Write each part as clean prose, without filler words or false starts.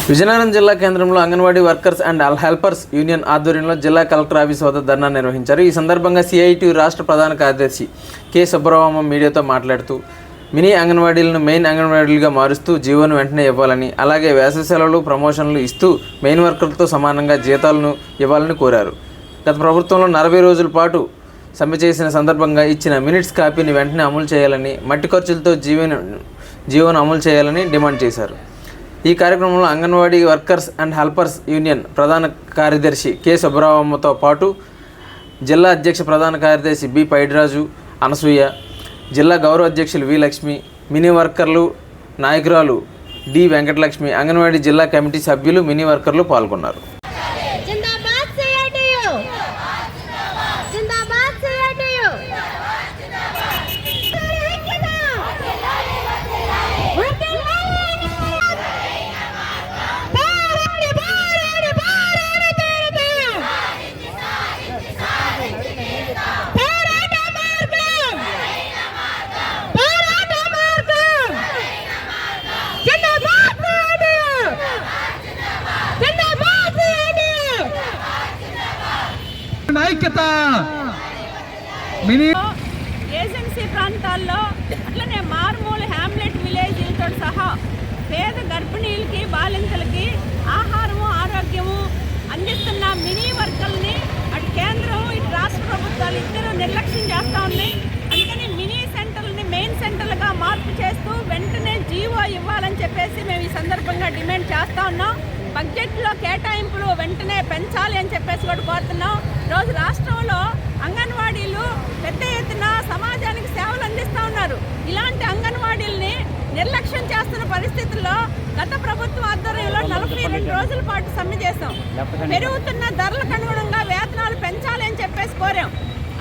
విజయనగరం జిల్లా కేంద్రంలో anganwadi workers and helpers union ఆధ్వర్యంలో జిల్లా కలెక్టర్ ఆఫీస్ వద్ద ధర్నా నిర్వహించారు. ఈ సందర్భంగా సిఐటియు రాష్ట్ర ప్రధాన కార్యదర్శి కె సుబ్రహ్మణ్యం మీడియాతో మాట్లాడుతూ మినీ అంగన్వాడీలను మెయిన్ అంగన్వాడీలుగా మారుస్తూ జీవోను వెంటనే ఇవ్వాలని, అలాగే వేసవి సెలవులు ప్రమోషన్లు ఇస్తూ మెయిన్ వర్కర్లతో సమానంగా జీతాలను ఇవ్వాలని కోరారు. గత ప్రభుత్వంలో 40 రోజుల పాటు సమ్మె చేసిన సందర్భంగా ఇచ్చిన మినిట్స్ కాపీని వెంటనే అమలు చేయాలని, మట్టి ఖర్చులతో జీవోను అమలు చేయాలని డిమాండ్ చేశారు. ఈ కార్యక్రమంలో anganwadi workers and helpers union ప్రధాన కార్యదర్శి కె సుబ్రహ్మణ్యంతో పాటు జిల్లా అధ్యక్ష ప్రధాన కార్యదర్శి బి పైడిరాజు, అనసూయ, జిల్లా గౌరవ అధ్యక్షులు వి లక్ష్మి, మినీ వర్కర్లు నాయకురాలు డి వెంకటలక్ష్మి, అంగన్వాడీ జిల్లా కమిటీ సభ్యులు, మినీ వర్కర్లు పాల్గొన్నారు. ఏజెన్సీ ప్రాంతాల్లో అట్లనే మారుమూల హ్యామ్లెట్ విలేజ్లతో సహా పేద గర్భిణీలకి బాలింతలకి ఆహారము ఆరోగ్యము అందిస్తున్న మినీ వర్కర్ని అటు కేంద్రం ఇటు రాష్ట్ర ప్రభుత్వాలు ఇద్దరు నిర్లక్ష్యం చేస్తూ ఉన్నాయి. అందుకని మినీ సెంటర్లని మెయిన్ సెంటర్లుగా మార్పు చేస్తూ వెంటనే జీవో ఇవ్వాలని చెప్పేసి మేము ఈ సందర్భంగా డిమాండ్ చేస్తూ ఉన్నాం. బడ్జెట్లో కేటాయింపులు వెంటనే పెంచాలి అని చెప్పేసి కూడా కోరుతున్నాం. ఈరోజు రాష్ట్రంలో అంగన్వాడీలు పెద్ద ఎత్తున సమాజానికి సేవలు అందిస్తూ ఉన్నారు. ఇలాంటి అంగన్వాడీలని నిర్లక్ష్యం చేస్తున్న పరిస్థితుల్లో గత ప్రభుత్వం ఆధ్వర్యంలో 42 రోజుల పాటు సమ్మె చేశాం. పెరుగుతున్న ధరలకు అనుగుణంగా వేతనాలు పెంచాలి అని చెప్పేసి కోరాం.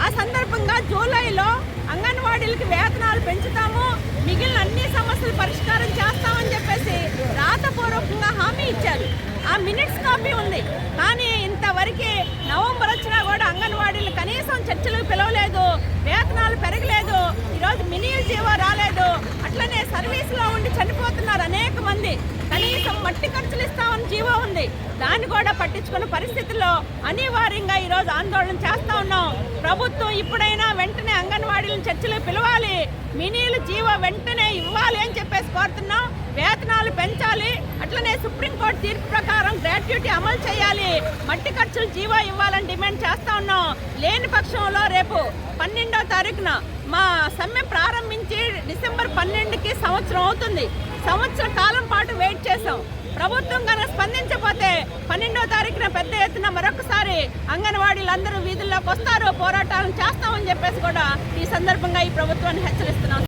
ఆ సందర్భంగా జూలైలో అంగన్వాడీలకి వేతనాలు పెంచుతాము, మిగిలిన అన్ని సమస్యలు పరిష్కారం చేస్తామని చెప్పేసి రాతపూర్వకంగా హామీ ఇచ్చారు. ఆ మినిట్స్ కాపీ ఉంది. కానీ ఇంతవరకు నవంబర్ వచ్చినా కూడా అంగన్వాడీలు కనీసం చర్చలకు పిలవలేదు, వేతనాలు పెరగలేదు, ఈరోజు మినీ జీవో రాలేదు. అట్లనే సర్వీస్లో ఉండి చనిపోతున్నారు అనేక మంది. కనీసం మట్టి ఖర్చులు ఇస్తామని జీవో ఉంది, దాన్ని కూడా పట్టించుకున్న పరిస్థితుల్లో అనివార్యంగా ఈరోజు ఆందోళన చేస్తూ ఉన్నాం. ప్రభుత్వం ఇప్పుడైనా వెంటనే అంగన్వాడీలను చర్చలు పిలవాలి, మినీలు జీవో వెంటనే ఇవ్వాలి అని చెప్పేసి కోరుతున్నాం. వేతనాలు పెంచాలి, అట్లనే సుప్రీంకోర్టు తీర్పు ప్రకారం గ్రాట్యుటీ అమలు చేయాలి, మట్టి ఖర్చులు జీవో ఇవ్వాలని డిమాండ్ చేస్తూ ఉన్నాం. లేని పక్షంలో రేపు 12వ తారీఖున మా సమ్మె ప్రారంభించి డిసెంబర్ 12కి సంవత్సరం అవుతుంది. సంవత్సర కాలం పాటు వెయిట్ చేసాం. ప్రభుత్వం కనుక స్పందించకపోతే 12వ తారీఖున పెద్ద ఎత్తున మరొకసారి అంగన్వాడీలందరూ వీధుల్లోకి వస్తారు, పోరాటాలను చేస్తామని చెప్పేసి కూడా ఈ సందర్భంగా ఈ ప్రభుత్వాన్ని హెచ్చరిస్తున్నాం.